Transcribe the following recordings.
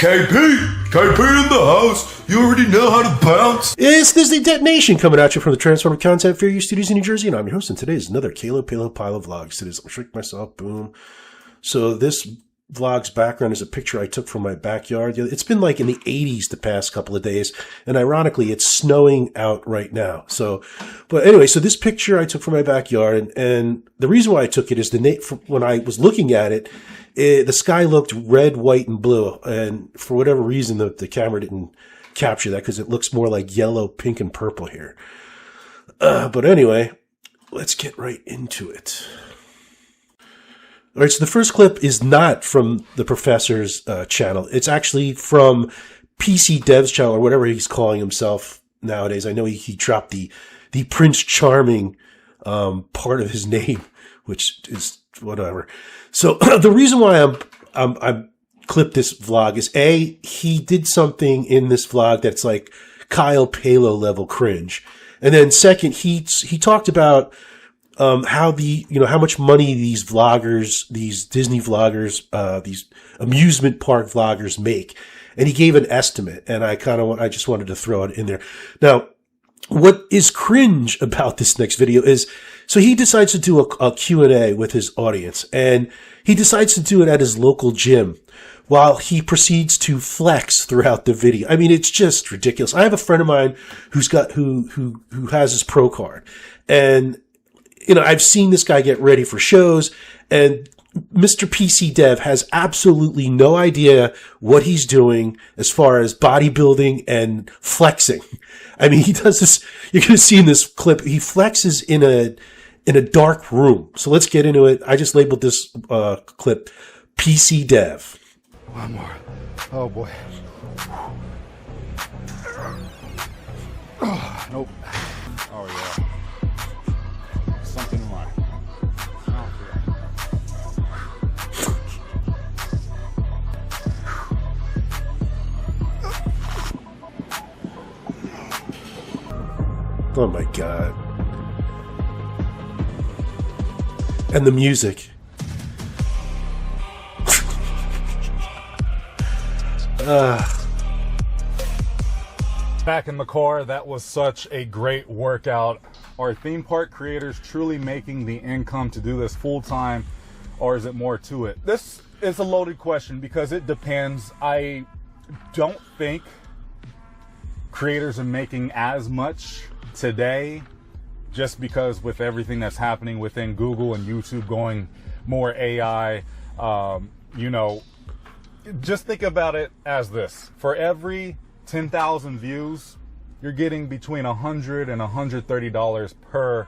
KP in the house. You already know how to bounce. This is the Detonation coming at you from the Transformer Content Fair Studios in New Jersey, and I'm your host, and today is another Palo Pile of vlogs. Today's I'm Shrink Myself, boom. So this vlog's background is a picture I took from my backyard. It's been like in the 80s the past couple of days, and ironically, it's snowing out right now. But anyway, so this picture I took from my backyard, and the reason why I took it is when I was looking at it, the sky looked red, white, and blue, and for whatever reason, the camera didn't capture that because it looks more like yellow, pink, and purple here. But anyway, let's get right into it. All right, so the first clip is not from the professor's channel. It's actually from PC Dev's channel, or whatever he's calling himself nowadays. I know he dropped the Prince Charming part of his name, which is whatever. So the reason why I'm clipped this vlog is A, he did something in this vlog that's like Kyle Palo level cringe. And then second, he talked about how much money these vloggers, these Disney vloggers, these amusement park vloggers make. And he gave an estimate, and I just wanted to throw it in there. Now, what is cringe about this next video is, so he decides to do a Q&A with his audience, and he decides to do it at his local gym while he proceeds to flex throughout the video. I mean, it's just ridiculous. I have a friend of mine who has his pro card, and I've seen this guy get ready for shows, and Mr. PC Dev has absolutely no idea what he's doing as far as bodybuilding and flexing. I mean, he does this, you're going to see in this clip, he flexes in a dark room. So let's get into it. I just labeled this clip PC Dev. One more. Oh boy. Oh, nope. Oh yeah. Something in line. Oh my God. And the music. Back in the car, that was such a great workout. Are theme park creators truly making the income to do this full time, or is it more to it? This is a loaded question because it depends. I don't think creators are making as much today, just because with everything that's happening within Google and YouTube going more AI, just think about it as this. For every 10,000 views, you're getting between $100 and $130 per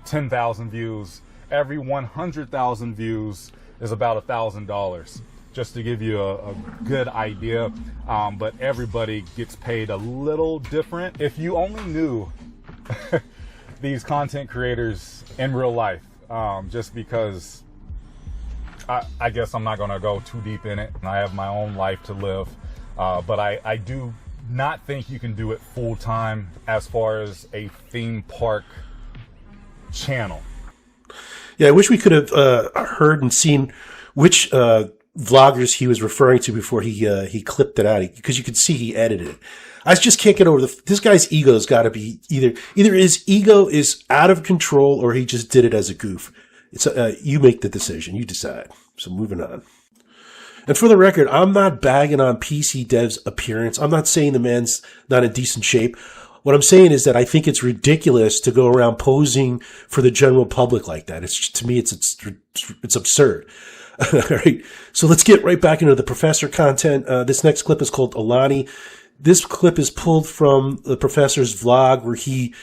10,000 views. Every 100,000 views is about $1,000, just to give you a good idea. But everybody gets paid a little different. If you only knew these content creators in real life, just because I guess I'm not going to go too deep in it. I have my own life to live, but I do not think you can do it full time as far as a theme park channel. Yeah, I wish we could have heard and seen which vloggers he was referring to before he clipped it out, because you could see he edited it. I just can't get over this guy's ego's got to be either his ego is out of control or he just did it as a goof. It's you make the decision, you decide. So moving on. And for the record, I'm not bagging on PC Dev's appearance. I'm not saying the man's not in decent shape. What I'm saying is that I think it's ridiculous to go around posing for the general public like that. To me, it's absurd. All right. So let's get right back into the professor content. This next clip is called Alani. This clip is pulled from the professor's vlog where he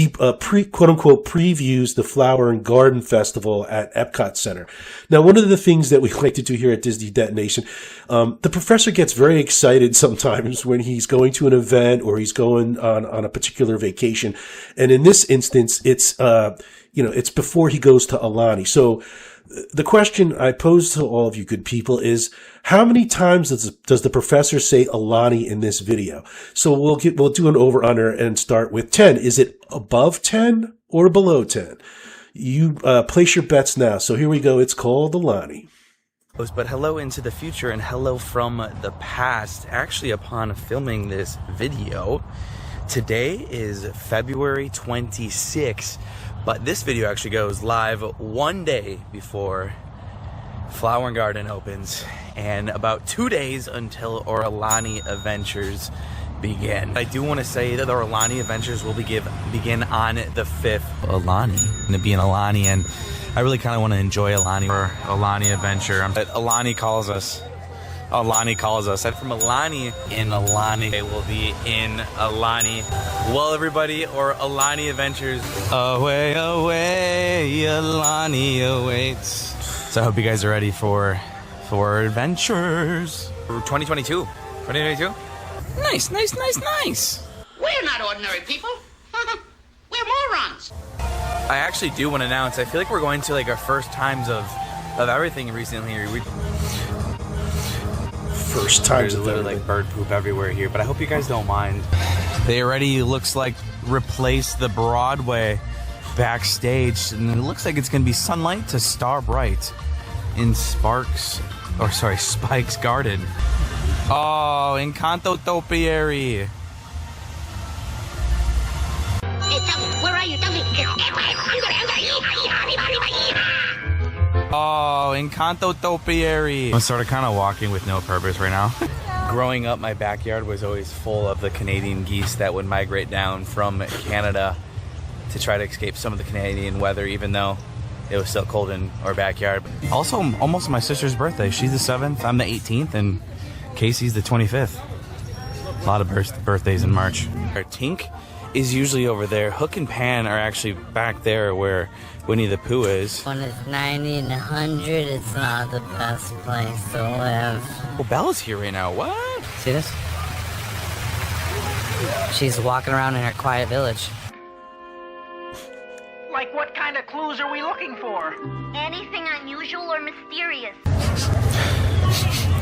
quote unquote previews the Flower and Garden Festival at Epcot Center. Now, one of the things that we like to do here at Disney Detonation, the professor gets very excited sometimes when he's going to an event or he's going on a particular vacation. And in this instance, it's before he goes to Alani. So the question I pose to all of you good people is, how many times does the professor say Alani in this video? So we'll do an over-under and start with 10. Is it above 10 or below 10? You place your bets now. So here we go. It's called Alani. But hello into the future and hello from the past. Actually, upon filming this video, today is February 26th, but this video actually goes live one day before Flower and Garden opens and about 2 days until Aulani Adventures begin. I do want to say that the Aulani Adventures will begin on the 5th. Aulani, going to be in Aulani, and I really kind of want to enjoy Aulani or Aulani Adventure. But Aulani calls us. Aulani calls us. I'm from Aulani. In Aulani, they will be in Aulani. Well, everybody, or Aulani Adventures. Away, away, Aulani awaits. So I hope you guys are ready for adventures. 2022. 2022. Nice, nice, nice, nice. We're not ordinary people. We're morons. I actually do want to announce, I feel like we're going to like our first times of everything recently. First times There's literally like bird poop everywhere here, but I hope you guys don't mind. They already, looks like, replaced the Broadway backstage, and it looks like it's going to be sunlight to star bright in Spike's Garden. Oh, Encanto Topiary. Hey, tell me, where are you? Tell me. Oh, Encanto Topiary. I'm sort of kind of walking with no purpose right now. Growing up, my backyard was always full of the Canadian geese that would migrate down from Canada to try to escape some of the Canadian weather, even though it was still cold in our backyard. Also, almost my sister's birthday. She's the 7th, I'm the 18th, and Casey's the 25th. A lot of birthdays in March. Our Tink is usually over there. Hook and Pan are actually back there where Winnie the Pooh is. When it's 90 and 100, it's not the best place to live. Well, Bella's here right now. What? See this? She's walking around in her quiet village. Like what kind of clues are we looking for? Anything unusual or mysterious?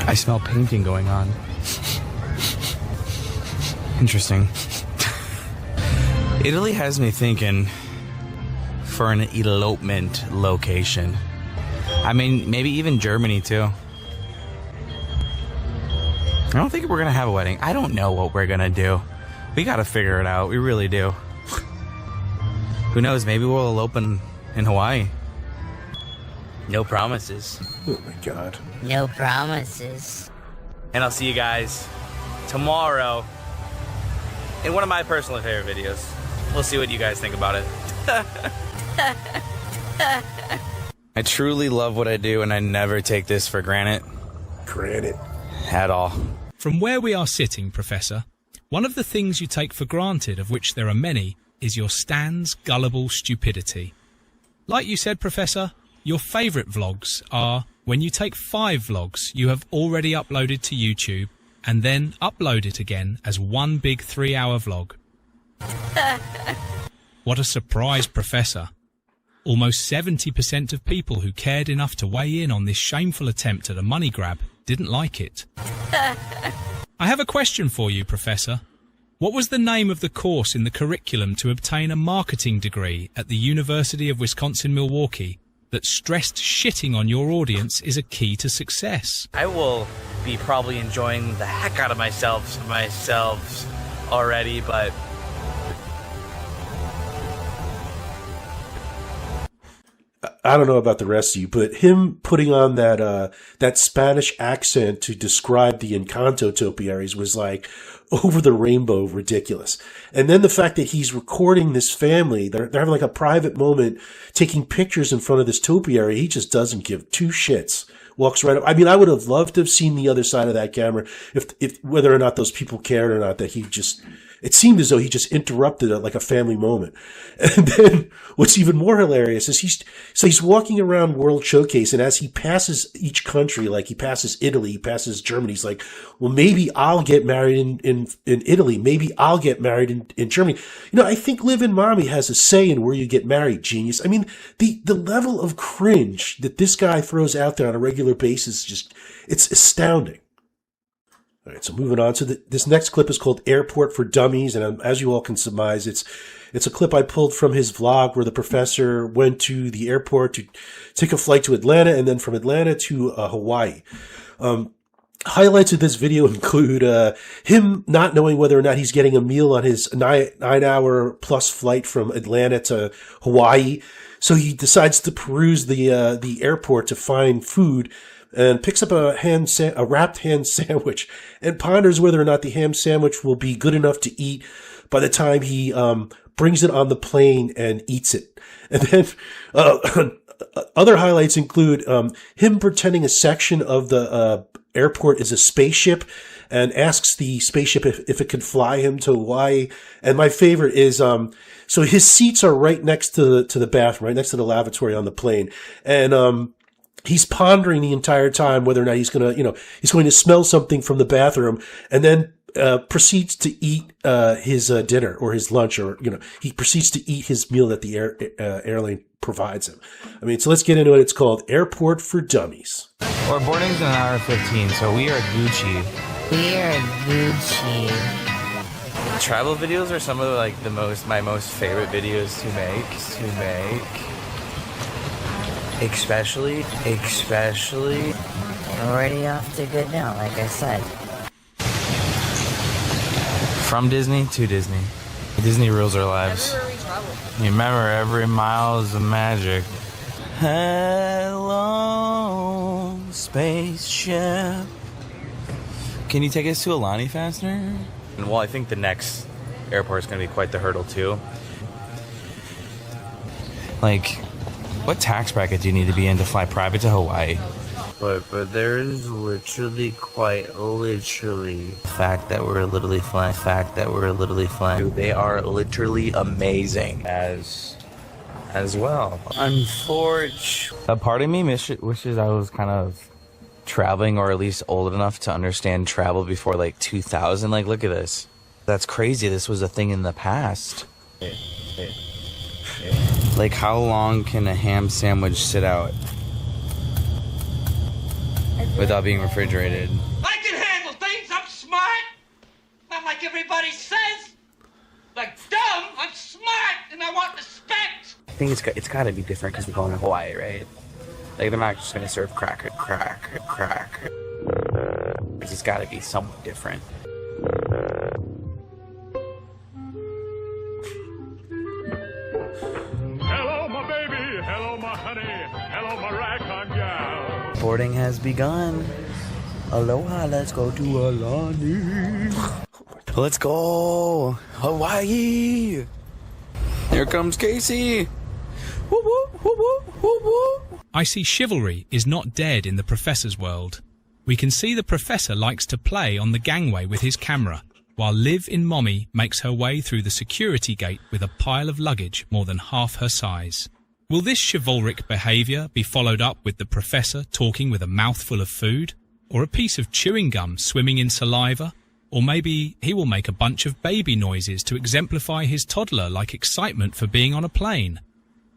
I smell painting going on. Interesting. Italy has me thinking for an elopement location. I mean, maybe even Germany too. I don't think we're gonna have a wedding. I don't know what we're gonna do. We gotta figure it out. We really do. Who knows? Maybe we'll elope in Hawaii. No promises. Oh my God. No promises. And I'll see you guys tomorrow in one of my personal favorite videos. We'll see what you guys think about it. I truly love what I do, and I never take this for granted. Granted. At all. From where we are sitting, Professor, one of the things you take for granted, of which there are many, is your Stan's gullible stupidity. Like you said, Professor, your favourite vlogs are when you take 5 vlogs you have already uploaded to YouTube and then upload it again as one big 3-hour vlog. What a surprise, Professor. Almost 70% of people who cared enough to weigh in on this shameful attempt at a money grab didn't like it. I have a question for you, Professor. What was the name of the course in the curriculum to obtain a marketing degree at the University of Wisconsin-Milwaukee that stressed shitting on your audience is a key to success? I will be probably enjoying the heck out of myself already, but I don't know about the rest of you, but him putting on that Spanish accent to describe the Encanto topiaries was like over the rainbow ridiculous. And then the fact that he's recording this family, they're having like a private moment, taking pictures in front of this topiary. He just doesn't give 2 shits. Walks right up. I mean, I would have loved to have seen the other side of that camera, if whether or not those people cared or not, that he just, it seemed as though he just interrupted it like a family moment. And then what's even more hilarious is he's walking around World Showcase, and as he passes each country, like he passes Italy, he passes Germany, he's like, well, maybe I'll get married in Italy. Maybe I'll get married in Germany. You know, I think Liv and Mommy has a say in where you get married, genius. I mean, the level of cringe that this guy throws out there on a regular basis, just, it's astounding. All right, so moving on. So this next clip is called Airport for Dummies. And as you all can surmise, it's a clip I pulled from his vlog where the professor went to the airport to take a flight to Atlanta and then from Atlanta to Hawaii. Highlights of this video include him not knowing whether or not he's getting a meal on his 9-hour plus flight from Atlanta to Hawaii. So he decides to peruse the airport to find food and picks up a wrapped ham sandwich and ponders whether or not the ham sandwich will be good enough to eat by the time he brings it on the plane and eats it. And then other highlights include him pretending a section of the airport is a spaceship and asks the spaceship if it could fly him to Hawaii. And my favorite is so his seats are right next to the bathroom, right next to the lavatory on the plane. And he's pondering the entire time whether or not he's going to smell something from the bathroom, and then proceeds to eat his dinner or his lunch, or he proceeds to eat his meal that the airline provides him. I mean, so let's get into it. It's called Airport for Dummies. Our boarding's in an hour 15, so we are Gucci. We are Gucci. Travel videos are some of like my most favorite videos to make. Especially. Already off to a good note, like I said. From Disney to Disney. Disney rules our lives. Remember, every mile is a magic. Hello, spaceship. Can you take us to Alani faster? Well, I think the next airport is going to be quite the hurdle, too. Like, what tax bracket do you need to be in to fly private to Hawaii? But there is literally, quite literally, fact that we're literally flying. Dude, they are literally amazing as well. Unfortunately, a part of me wishes I was kind of traveling, or at least old enough to understand travel before like 2000. Like, look at this. That's crazy. This was a thing in the past. Like, how long can a ham sandwich sit out without being refrigerated? I can handle things. I'm smart. Not like everybody says. Like dumb. I'm smart and I want respect. I think it's got to be different because we're going to Hawaii, right? Like, they're not just going to serve crack. It's got to be somewhat different. Hello, my baby. Hello, my honey. Hello, my ragtime gal. Boarding has begun. Aloha, let's go to Alani. Let's go. Hawaii. Here comes Casey. Whoop, whoop, whoop, whoop, whoop, whoop. I see chivalry is not dead in the Professor's world. We can see the Professor likes to play on the gangway with his camera, while Liv in Mommy makes her way through the security gate with a pile of luggage more than half her size. Will this chivalric behaviour be followed up with the Professor talking with a mouthful of food? Or a piece of chewing gum swimming in saliva? Or maybe he will make a bunch of baby noises to exemplify his toddler-like excitement for being on a plane.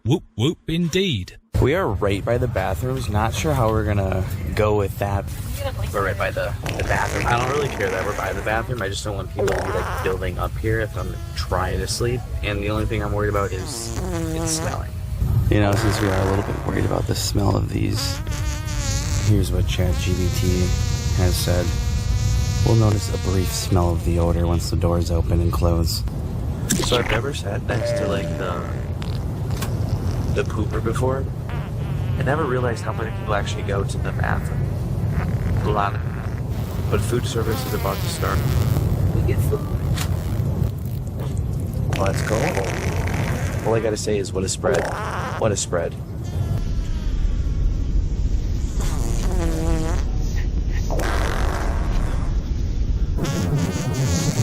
Whoop whoop indeed. We are right by the bathrooms. Not sure how we're gonna go with that. We're right by the bathroom. I don't really care that we're by the bathroom. I just don't want people to be like building up here if I'm trying to sleep. And the only thing I'm worried about is it's smelling. You know, since we are a little bit worried about the smell of these, here's what ChatGPT has said. We'll notice a brief smell of the odor once the doors open and close. So I've never sat next to like the pooper before. I never realized how many people actually go to the bathroom. A lot of them. But food service is about to start. We get food. Let's go. All I gotta say is what a spread. What a spread.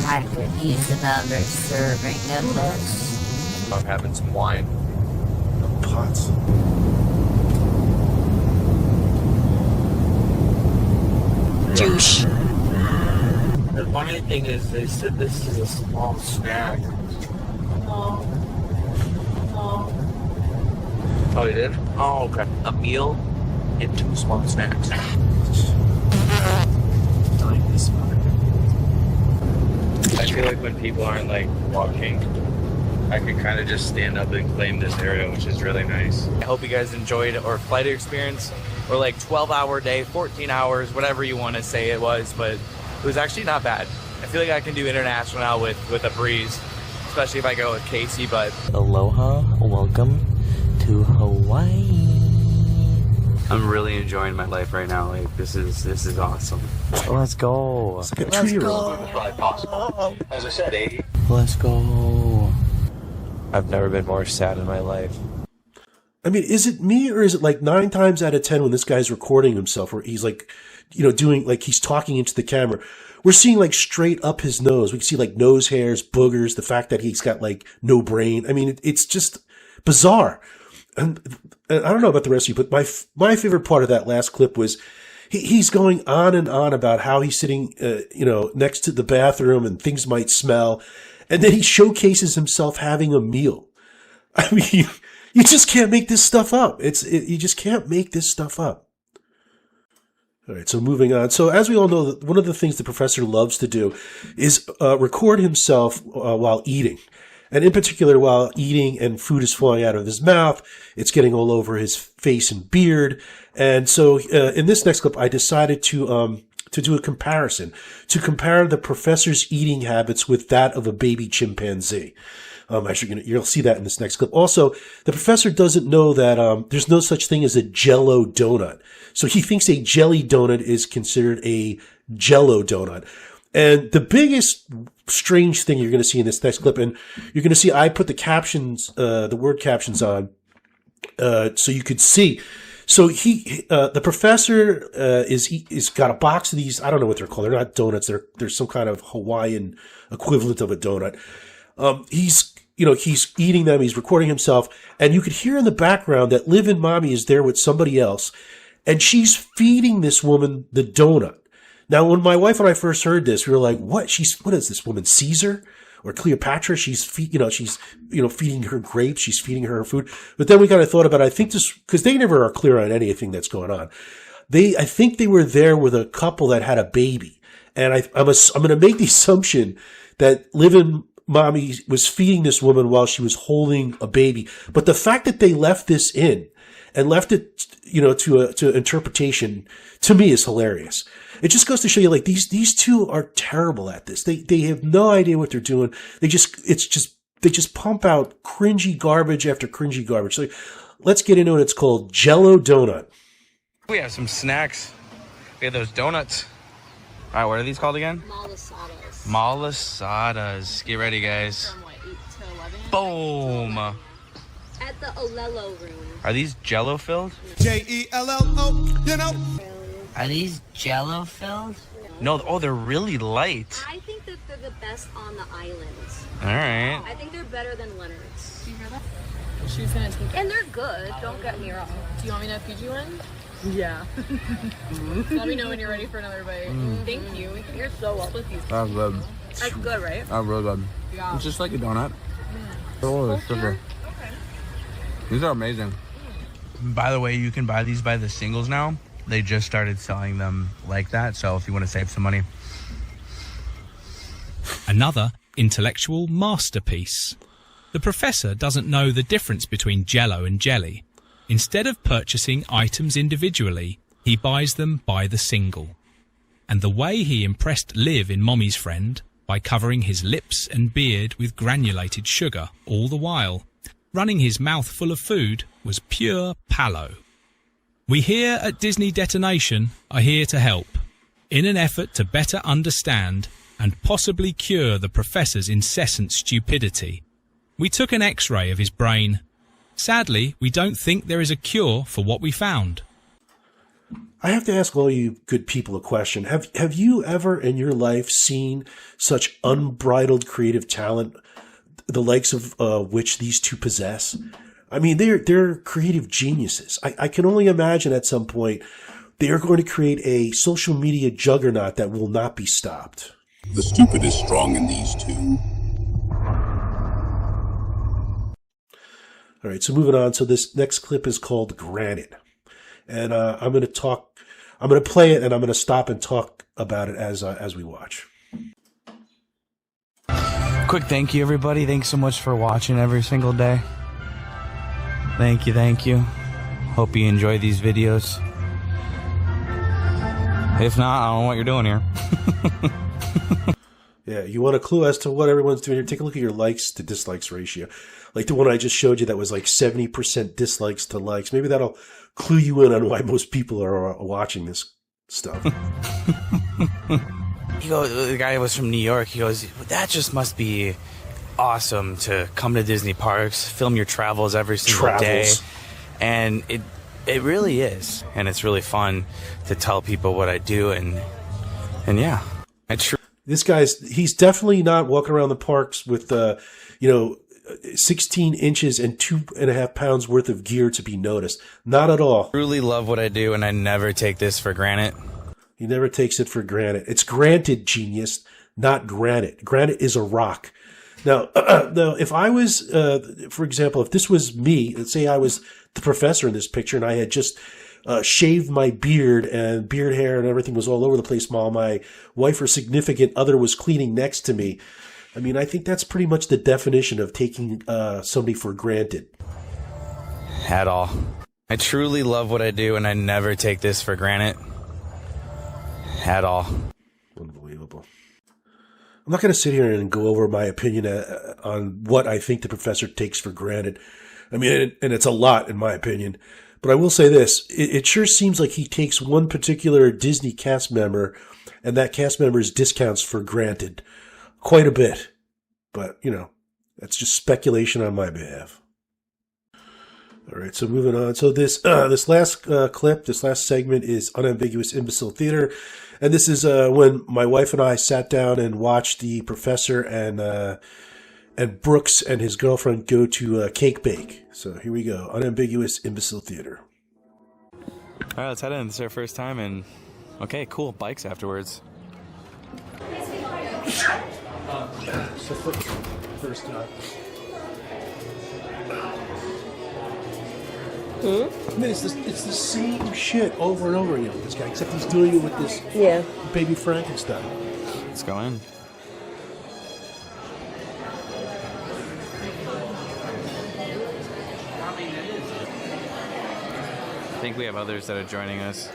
I could use another serving of this. I'm having some wine. Pots. Juice. The funny thing is, they said this is a small snack. Oh, you did? Oh, okay. A meal and 2 small snacks. I like this one. feel like when people aren't like walking, I can kind of just stand up and claim this area, which is really nice. I hope you guys enjoyed our flight experience, or like 12-hour day, 14 hours, whatever you want to say it was, but it was actually not bad. I feel like I can do international now with a breeze, especially if I go with Casey, but... Aloha, welcome to Hawaii. I'm really enjoying my life right now. Like, this is awesome. Let's go. It's like a 2-year-old. As I said, 80. Let's go. I've never been more sad in my life. I mean, is it me, or is it like 9 times out of 10 when this guy's recording himself, or he's like, you know, doing like he's talking into the camera, we're seeing like straight up his nose. We can see like nose hairs, boogers, the fact that he's got like no brain. I mean, it's just bizarre. And I don't know about the rest of you, but my favorite part of that last clip was he's going on and on about how he's sitting, you know, next to the bathroom and things might smell. And then he showcases himself having a meal. I mean, you just can't make this stuff up. You just can't make this stuff up. All right, so moving on. So as we all know, one of the things the professor loves to do is record himself while eating. And in particular, while eating and food is falling out of his mouth, it's getting all over his face and beard. And so in this next clip, I decided to do a comparison, to compare the professor's eating habits with that of a baby chimpanzee. Actually, you'll see that in this next clip. Also, the professor doesn't know that there's no such thing as a Jell-O donut. So he thinks a jelly donut is considered a Jell-O donut. And the biggest strange thing you're going to see in this next clip, and you're going to see I put the captions, the word captions on, so you could see. So the professor is got a box of these. I don't know what they're called. They're not donuts. They're some kind of Hawaiian equivalent of a donut. He's eating them. He's recording himself, and you could hear in the background that Liv-In Mommy is there with somebody else, and she's feeding this woman the donut. Now, when my wife and I first heard this, we were like, what is this woman, Caesar or Cleopatra? She's feeding her grapes. She's feeding her food. But then we kind of thought about it. I think this, because they never are clear on anything that's going on. I think they were there with a couple that had a baby. And I'm going to make the assumption that Liv-In Mommy was feeding this woman while she was holding a baby. But the fact that they left this in and left it, to interpretation, to me is hilarious. It just goes to show you, like, these two are terrible at this. They have no idea what they're doing. They just pump out cringy garbage after cringy garbage. So let's get into it. It's called Jell-O donut. We have some snacks. We have those donuts. All right, what are these called again? Malasadas. Malasadas. Get ready, guys. From 8 to 11? Boom. At the Olelo room. Are these Jell-O filled? Jello, you know. Are these Jell-O filled? No, they're really light. I think that they're the best on the islands. All right. I think they're better than Leonard's. Do you hear that? She's gonna take it. And they're good, don't get me wrong. Do you want me to feed you one? Yeah. Let me know when you're ready for another bite. Thank you. You're so well with these. That's good. That's good, right? That's really good. Yeah. It's just like a donut. Oh, it's sugar. Okay. These are amazing. By the way, you can buy these by the singles now. They just started selling them like that, so if you want to save some money. Another intellectual masterpiece. The professor doesn't know the difference between Jell-O and jelly. Instead of purchasing items individually, he buys them by the single. And the way he impressed Liv-In Mommy's friend, by covering his lips and beard with granulated sugar all the while, running his mouth full of food, was pure palo. We here at Disney Detonation are here to help, in an effort to better understand and possibly cure the professor's incessant stupidity. We took an X-ray of his brain. Sadly, we don't think there is a cure for what we found. I have to ask all you good people a question. Have you ever in your life seen such unbridled creative talent, the likes of which these two possess? I mean, they're creative geniuses. I can only imagine at some point they are going to create a social media juggernaut that will not be stopped. The stupid is strong in these two. All right, so moving on. So this next clip is called Granite. And I'm going to play it, and I'm going to stop and talk about it as we watch. Quick thank you, everybody. Thanks so much for watching every single day. Thank you, thank you. Hope you enjoy these videos. If not, I don't know what you're doing here. Yeah, you want a clue as to what everyone's doing here? Take a look at your likes to dislikes ratio. Like the one I just showed you that was like 70% dislikes to likes. Maybe that'll clue you in on why most people are watching this stuff. He goes, the guy was from New York. He goes, that just must be awesome to come to Disney parks, film your travels every single day. And it really is. And it's really fun to tell people what I do. And yeah, this he's definitely not walking around the parks with, 16 inches and 2.5 pounds worth of gear to be noticed. Not at all. Truly love what I do, and I never take this for granted. He never takes it for granted. It's granted, genius, not granite. Granite is a rock. Now, if I was, for example, if this was me, let's say I was the professor in this picture and I had just shaved my beard and beard hair and everything was all over the place while my wife or significant other was cleaning next to me. I mean, I think that's pretty much the definition of taking somebody for granted. At all. I truly love what I do, and I never take this for granted. At all. Unbelievable. I'm not going to sit here and go over my opinion on what I think the professor takes for granted. I mean, and it's a lot in my opinion. But I will say this. It sure seems like he takes one particular Disney cast member and that cast member's discounts for granted. Quite a bit. But, that's just speculation on my behalf. All right, so moving on. So this last clip, this last segment is Unambiguous Imbecile Theater. And this is when my wife and I sat down and watched the professor and Brooks and his girlfriend go to Cake Bake. So here we go. Unambiguous Imbecile Theater. All right, let's head in. This is our first time, and okay, cool. Bikes afterwards. So first time. I mean, it's the same shit over and over again with this guy, except he's doing it with this baby Frankenstein. Let's go in. I think we have others that are joining us.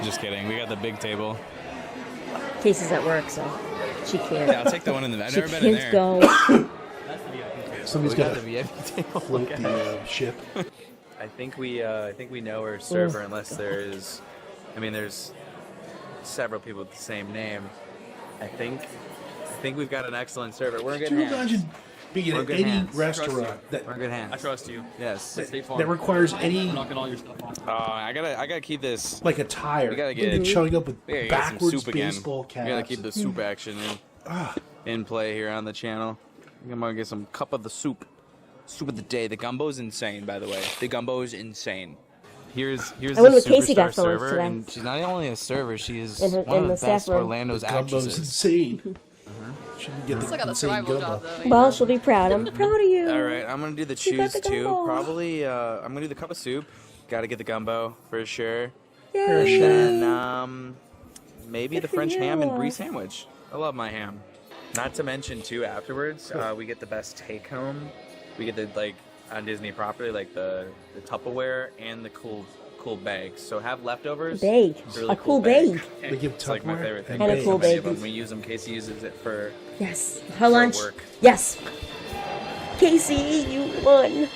Just kidding. We got the big table. Casey's at work, so she can't. Yeah, I'll take the one in the. I've never been in there. Go. Somebody's got the VIP table. Float the ship. I think we know our server, unless there is. I mean, there's several people with the same name. I think we've got an excellent server. We're in good hands. Can you imagine being at any restaurant that we're in good hands? I trust you. Yes. That requires any. I'm knocking all your stuff off. I gotta keep this like a tire. We gotta get showing up with backwards soup baseball again. caps. We gotta keep the soup action in play here on the channel. I'm gonna get some cup of the soup. Soup of the day. The gumbo's insane, by the way. The gumbo is insane. Here's the superstar server, and she's not only a server, she is one of the best Orlando's actresses. Gumbo's insane. Shouldn't get the insane gumbo. Well, she'll be proud. I'm proud of you. All right, I'm gonna do the choose too. Probably, I'm gonna do the cup of soup. Got to get the gumbo for sure. Yay. And then maybe the French ham and brie sandwich. I love my ham. Not to mention too, afterwards we get the best take home. We get the on Disney property, like the Tupperware and the cool bags. So have leftovers. Bag. Really a cool bag. They give it's like my favorite thing. And a cool bag. We use them. Casey uses it for her lunch. Work. Yes. Casey, you won.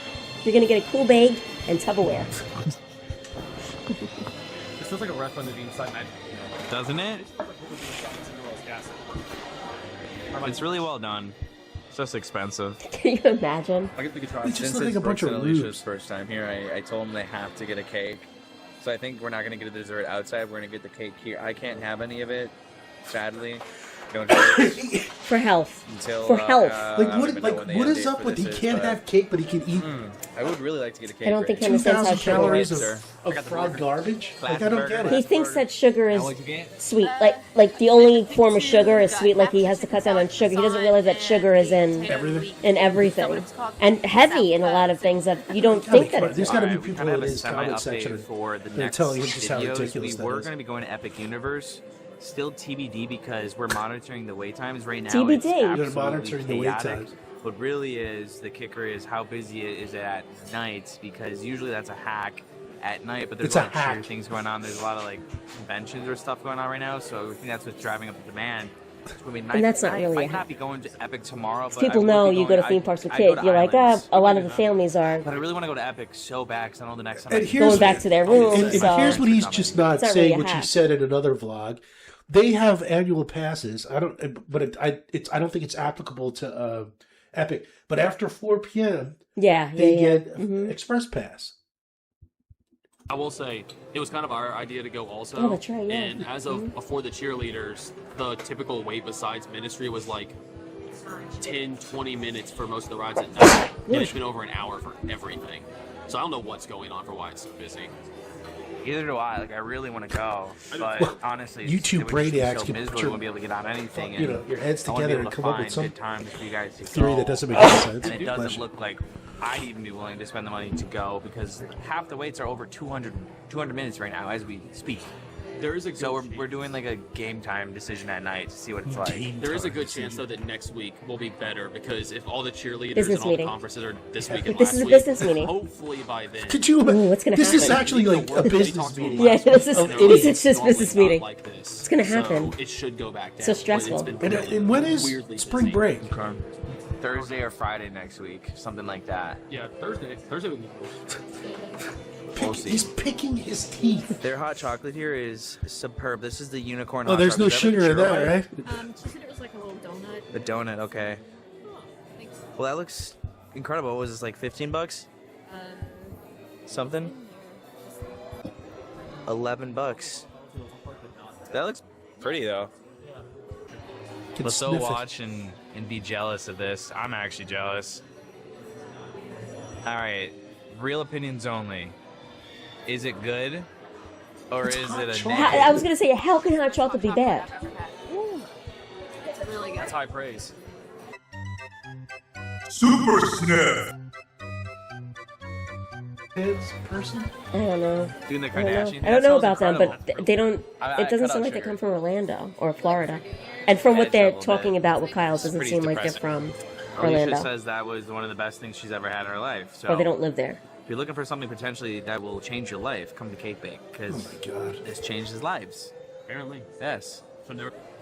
You're gonna get a cool bag and Tupperware. This feels like a restaurant to be inside Magic. Doesn't it? It's really well done. It's just expensive. Can you imagine? I guess we could try. Since it's Brooks and Alicia's first time here, I told them they have to get a cake. So I think we're not going to get a dessert outside. We're going to get the cake here. I can't have any of it, sadly. For health. Until, for health. What is up with he can't have cake, but he can eat? I would really like to get a cake. I don't think he understands how sugar calories is. of fried garbage. Like, I don't get it. He thinks that sugar is sweet. Like the only form of sugar is sweet. Like he has to cut down on sugar. He doesn't realize that sugar is in everything, and heavy in a lot of things that you don't think that it's. There's got to be people in his comment section for the that are next telling him just how videos. ridiculous We were going to be going to Epic Universe. still TBD because we're monitoring the wait times right now. TBD. It's You're absolutely monitoring the wait chaotic. times. What really is the kicker is how busy it is at night, because usually that's a hack at night, but there's It's a a lot of cheer hack. things going on. There's a lot of like conventions or stuff going on right now, so I think that's what's driving up the demand. I mean, And that's not really I a might hack. not be going to Epic tomorrow, but People I will know be you go going- to theme parks with I go kids. to You're like, Islands. a lot of the families are But I really want to go to Epic so bad because I know the next time And I here's going back to their and rooms. So here's what he's just not It's not saying, really a which he hack. said in another vlog. They have annual passes. I don't, but I don't think it's applicable to Epic. But after 4 p.m., yeah, they yeah. get Express Pass. I will say it was kind of our idea to go also. Oh, that's right, yeah. And as of before the cheerleaders, the typical wait besides ministry was like 10, 20 minutes for most of the rides at night. And it's been over an hour for everything. So I don't know what's going on for why it's so busy. Either do I. Like, I really want to go, but honestly, You two it would just be brainiacs so can miserable. put We your- won't be able to get on anything. you know, and your heads I wanna be together able and to come up with find some good times for you guys to theory go. that doesn't make any sense. And it doesn't Bless you. look like I'd even be willing to spend the money to go because half the waits are over 200 minutes right now as we speak. There is a good So we're doing like a game time decision at night to see what it's like. There is a good chance though that next week will be better because if all the cheerleaders Business and all meeting. the conferences are this week and This last is a week, business meeting. hopefully by then. Could you? Ooh, what's gonna This is happen? actually like a business meeting. Yeah, this is Of this idiots. is just business Normally meeting. not like this. It's gonna happen. So it should go back down. So but stressful. it's been And when is weirdly spring busy. break? Thursday or Friday next week, something like that. Yeah, Thursday. Thursday would be cool. We'll see. He's picking his teeth. Their hot chocolate here is superb. This is the unicorn. Oh, hot there's no chocolate. Is sugar in that that, right? She said it was like a little donut. The donut, okay. Well, that looks incredible. What was this, like 15 bucks? Something? 11 bucks. That looks pretty, though. Can Let's go sniff it. watch and be jealous of this. I'm actually jealous. All right. Real opinions only. Is it good? Or It's is hot it a chocolate. negative? I was gonna say, how can hot chocolate be bad? It's really good. That's high praise. Super Sniff. Kids, person. I don't know. Doing the I don't know, Kardashian. I don't know about them, incredible. but they don't. I It doesn't cut seem out like they sugar. come from Orlando or Florida. And from what Edge they're level talking bit. about with Kyle, it doesn't pretty seem like they're depressing. from Alicia Orlando. says that was one of the best things she's ever had in her life. So Or they don't live there. if you're looking for something potentially that will change your life, come to Cake Bake because this changes lives. Apparently. Yes. So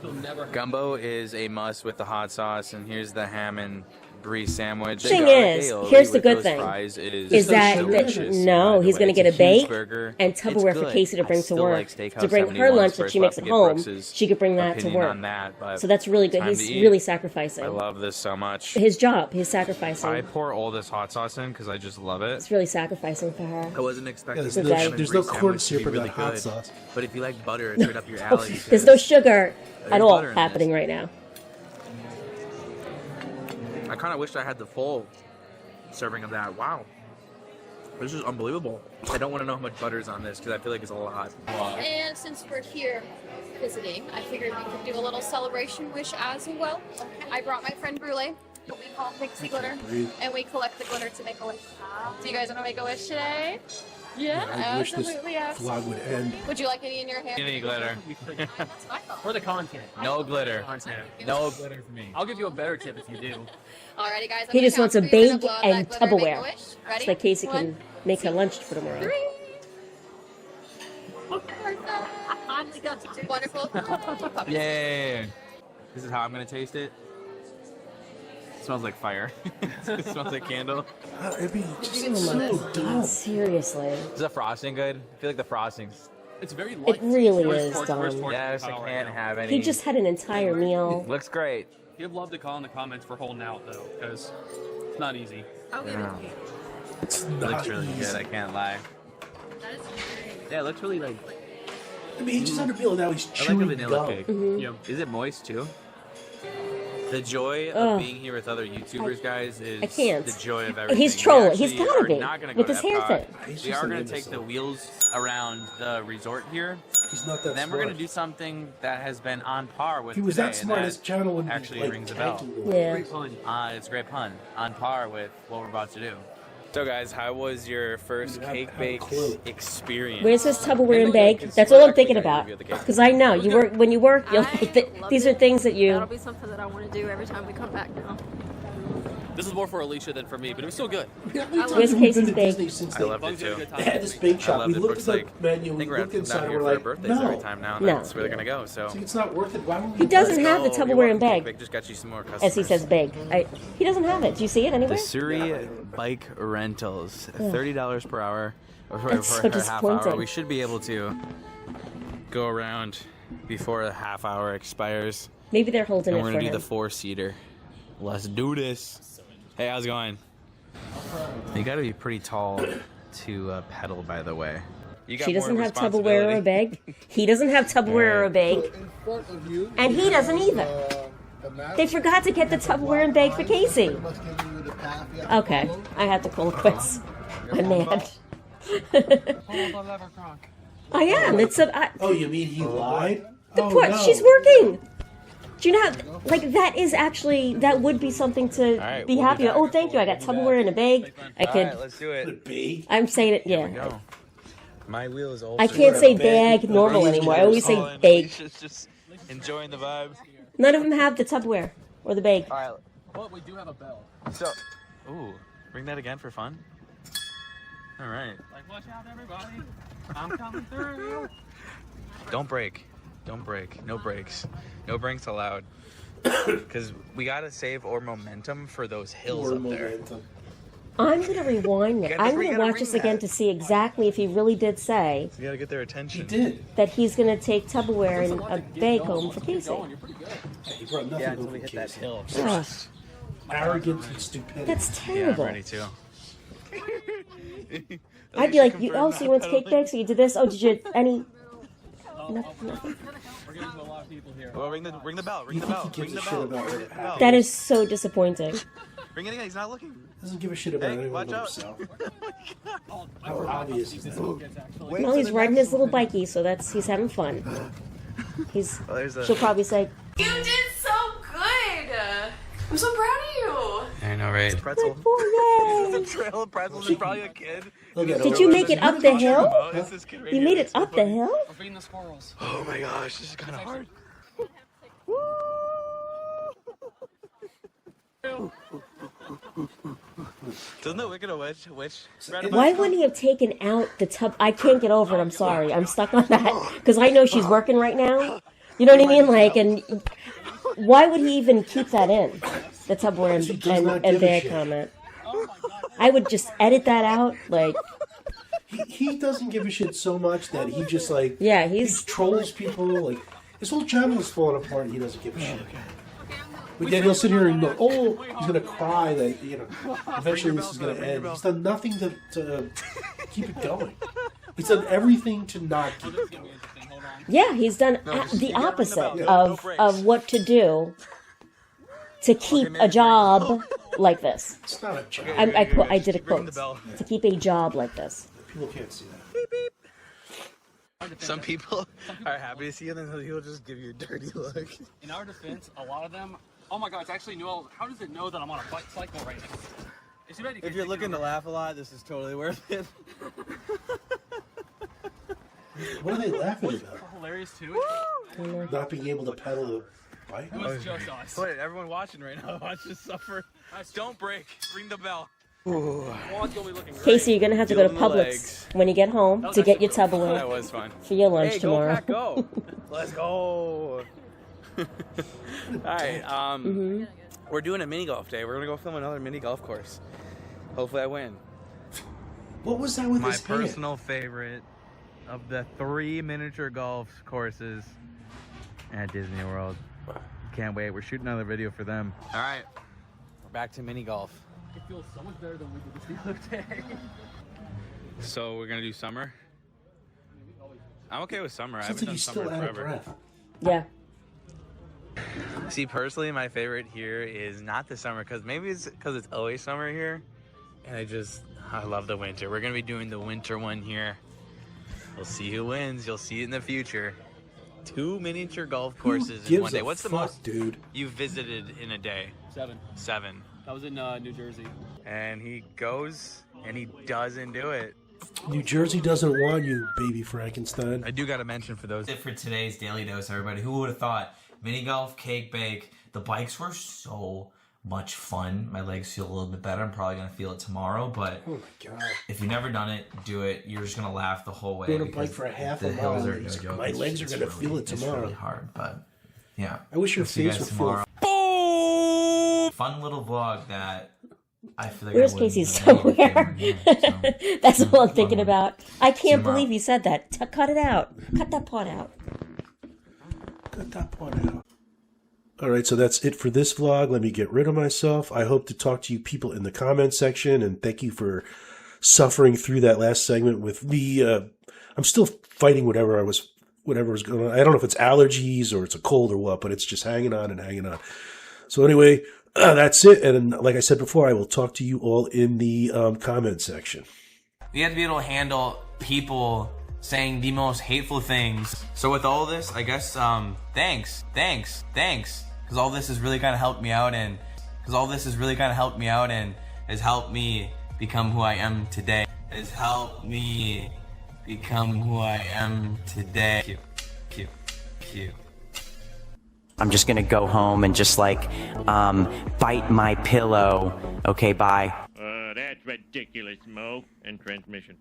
you'll never. Gumbo is a must with the hot sauce, and here's the ham and brie sandwich. Thing The garlic is, aioli here's the with good those thing, fries is that delicious, no, by the he's way. going to get It's a huge bake burger. and It's Tupperware for good. Casey to I bring to still work. like Steakhouse To bring her 71's lunch that first she makes at Bucket home, Brooks's she could bring that to opinion work. on that, but So that's really good. time He's to eat. really sacrificing. I love this so much. His job, he's sacrificing. I pour all this hot sauce in because I just love it. It's really sacrificing for her. I wasn't expecting there's no- the ham and there's brie no corn sandwich to be syrup in really that hot good. sauce. But if you like butter, it's right up your alley. There's no sugar at There's all butter in happening this. right now. I kind of wished I had the full serving of that. Wow. This is unbelievable. I don't want to know how much butter is on this because I feel like it's a lot. And since we're here visiting, I figured we could do a little celebration wish as well. I brought my friend Brule, what we call Pixie Glitter, and we collect the glitter to make a wish. Do you guys want to make a wish today? Yeah, I wish this absolutely, absolutely. vlog would end. Would you like any in your hair? Any glitter. That's what I thought. For the content. No glitter. Content. No glitter for me. I'll give you a better tip if you do. Alrighty, guys. I'm He gonna just count wants a to 3. We're gonna bag blow out and that glitter and make a Tupperware. wish. So Ready? that Casey 1, can make her lunch for tomorrow. 3. Wonderful. Yay! This is how I'm gonna taste it. It smells like fire. It smells like candle. It'd be just Oh my so God, dumb. seriously. Is the frosting good? I feel like the frosting's. It's very light. It really Where's is Torch- dumb. where's Torch Yes, I Power can't right now? have any. He just had an entire meal. Looks great. You'd love to call in the comments for holding out though, because it's not easy. Yeah. It's It not looks really easy. good. I can't lie. Yeah, it looks really like. I mean, he just had a meal. Now he's I like a chewing vanilla gum. cake. Mhm. Is it moist too? The joy of Ugh. being here with other YouTubers, guys, is I can't. the joy of everything. He's trolling. We He's actually gotta are be, not gonna with go his to hair Epcot. thing. He's We just are an going to take imbecile. the wheels around the resort here. He's not that Then we're smart. going to do something that has been on par with He was today, that smart. and His channel would be actually like rings a bell. tanking. Yeah. Great pun. It's a great pun. On par with what we're about to do. So guys, how was your first cake bake experience? Where's this Tupperware and bag? That's all I'm thinking about. Because I know you work when you work. You'll, these are things that you. That'll be something that I want to do every time we come back now. This is more for Alicia than for me, but it was still good. Where's Casey's bake? I loved it too. They had this bake shop. We looked at the menu. I think We we're looked inside. down We're here for like, birthdays no. every time now, and No. that's where they're gonna go. So It's not worth it. Why would we? He doesn't have the Oh, Tupperware and Cake bag. Bake just got you some more customers. As he says, big. He doesn't have it. Do you see it The anywhere? Surrey Bike Rentals, $30 per hour, or That's for so a half hour. disappointing. We should be able to go around before the half hour expires. Maybe they're holding And it we're for gonna do him. the 4-seater. Let's do this. Hey, how's it going? You gotta be pretty tall to pedal, by the way. You got She doesn't more have Tupperware or a bag. He doesn't have Tupperware or a bag. And he doesn't either. They forgot to get the Tupperware and bag for Casey. Okay, I have to call it quits. I'm mad. I am. It's a. Oh, you mean he lied? The Oh, poor, no. she's working. Do you know how, like, that is actually, that would be something to right, be we'll happy be with. Oh, thank you. I got Tupperware in a bag. I could. Alright, let's do it. I'm saying it, yeah. My wheel is also I can't say bag normal anymore. I always say bag. Just enjoying the vibes. None of them have the Tupperware or the bag. Alright. But we do have a bell. So, ooh, bring that again for fun. Alright. Like, watch out, everybody. I'm coming through. Don't break. Don't break. No brakes. No brakes allowed. Because we gotta save our momentum for those hills up there. I'm going to rewind it. I'm going to watch this again to see exactly if he really did say You gotta get their attention. He did. that he's going to take Tupperware and a bag home for Casey. He brought nothing Yeah, home until we from hit that Casey. hill. Ugh, Arrogance and stupidity. that's Yeah, I'm terrible. ready to. I'd be like, you, oh, so you went to cake bake, so you did this? Oh, did you any? Nothing. We're getting to a lot of people here. Well, ring the bell. Ring You the think bell. he Ring gives the a shit bell. about Ring it? the bell. That is so disappointing. Ring it again. He's not looking. Doesn't give a shit about Hey, anyone watch but out. himself. How obvious is that? Well, he's riding his little bikey, so he's having fun. He's. Well, there's a- She'll probably say, You did so good. I'm so proud of you. I know, right? Pretzel. "Oh The trail of pretzels is probably a kid. Look at Did him. you make it up the hill? It's this kid right You here. made it It's so up the funny. hill? We're feeding the squirrels. Oh my gosh, this is kind of hard. Doesn't the Wicked Witch? Why wouldn't he have taken out the tub? I can't get over it. I'm sorry. I'm stuck on that because I know she's working right now. You know what I mean? Like, and why would he even keep that in? The Tupperware and bag comment. I would just edit that out. Like, He doesn't give a shit so much that he just like yeah, he he's trolls people. Like his whole channel is falling apart. And he doesn't give a shit. But then he'll sit here and go, oh, he's gonna cry that eventually this is gonna end. He's done nothing to keep it going. He's done everything to not keep it going. yeah, he's done the opposite of what to do to keep a job like this. It's not a job. I did a quote to keep a job like this. People can't see that. Some people are happy to see you, and then he'll just give you a dirty look. In our defense, a lot of them. Oh my God! It's actually how does it know that I'm on a bike cycle right now? It's too bad you If can't you're take looking your- to laugh a lot, this is totally worth it. What are they laughing about? hilarious too. Not being able to pedal the bike? It was just us. Wait, everyone watching right now, watch this suffer. Don't break. Ring the bell. Well, it's gonna be looking great. Casey, you're gonna have to go to Feel the Publix legs. when you get home to get your Tupperware. That was fun. For your lunch Hey, tomorrow. Go, Pack, go. Let's go. Alright, we're doing a mini golf day. We're gonna go film another mini golf course. Hopefully I win. What was that with My his hand? personal favorite of the 3 miniature golf courses at Disney World. Can't wait. We're shooting another video for them. Alright, we're back to mini golf. It feels so much better than we did this the other day. So we're gonna do summer? I'm okay with summer. I Sounds haven't like done he's summer still in out of forever. breath. Yeah. See, personally, my favorite here is not the summer, because maybe it's because it's always summer here, and I love the winter. We're gonna be doing the winter one here. We'll see who wins. You'll see it in the future. 2 miniature golf courses in gives one day. a What's the fuck, most dude? you've visited in a day? 7. 7. That was in New Jersey. And he goes and he doesn't do it. New Jersey doesn't want you, baby Frankenstein. I do got to mention for those. That's it for today's Daily Dose, everybody. Who would have thought? Mini golf, cake bake. The bikes were so much fun. My legs feel a little bit better. I'm probably going to feel it tomorrow, but oh my God. If you've never done it, do it. You're just going to laugh the whole way. Doing a bike for a half a mile. My legs are going to feel it tomorrow. It's really hard, but yeah. I wish your face would feel. Boom! Fun little vlog that I feel like where's Casey somewhere? That's all I'm thinking about. I can't believe you said that. Cut it out. Cut that part out. Cut that part out. All right, so that's it for this vlog. Let me get rid of myself. I hope to talk to you people in the comment section, and thank you for suffering through that last segment with me. I'm still fighting whatever was going on. I don't know if it's allergies or it's a cold or what, but it's just hanging on and hanging on. So anyway, that's it. And like I said before, I will talk to you all in the comment section. We have to be able to handle people saying the most hateful things. So with all this, I guess, thanks. Because all this has really kind of helped me out, and has helped me become who I am today. Cute. I'm just gonna go home and just like, bite my pillow. Okay, bye. That's ridiculous, Mo. And transmission.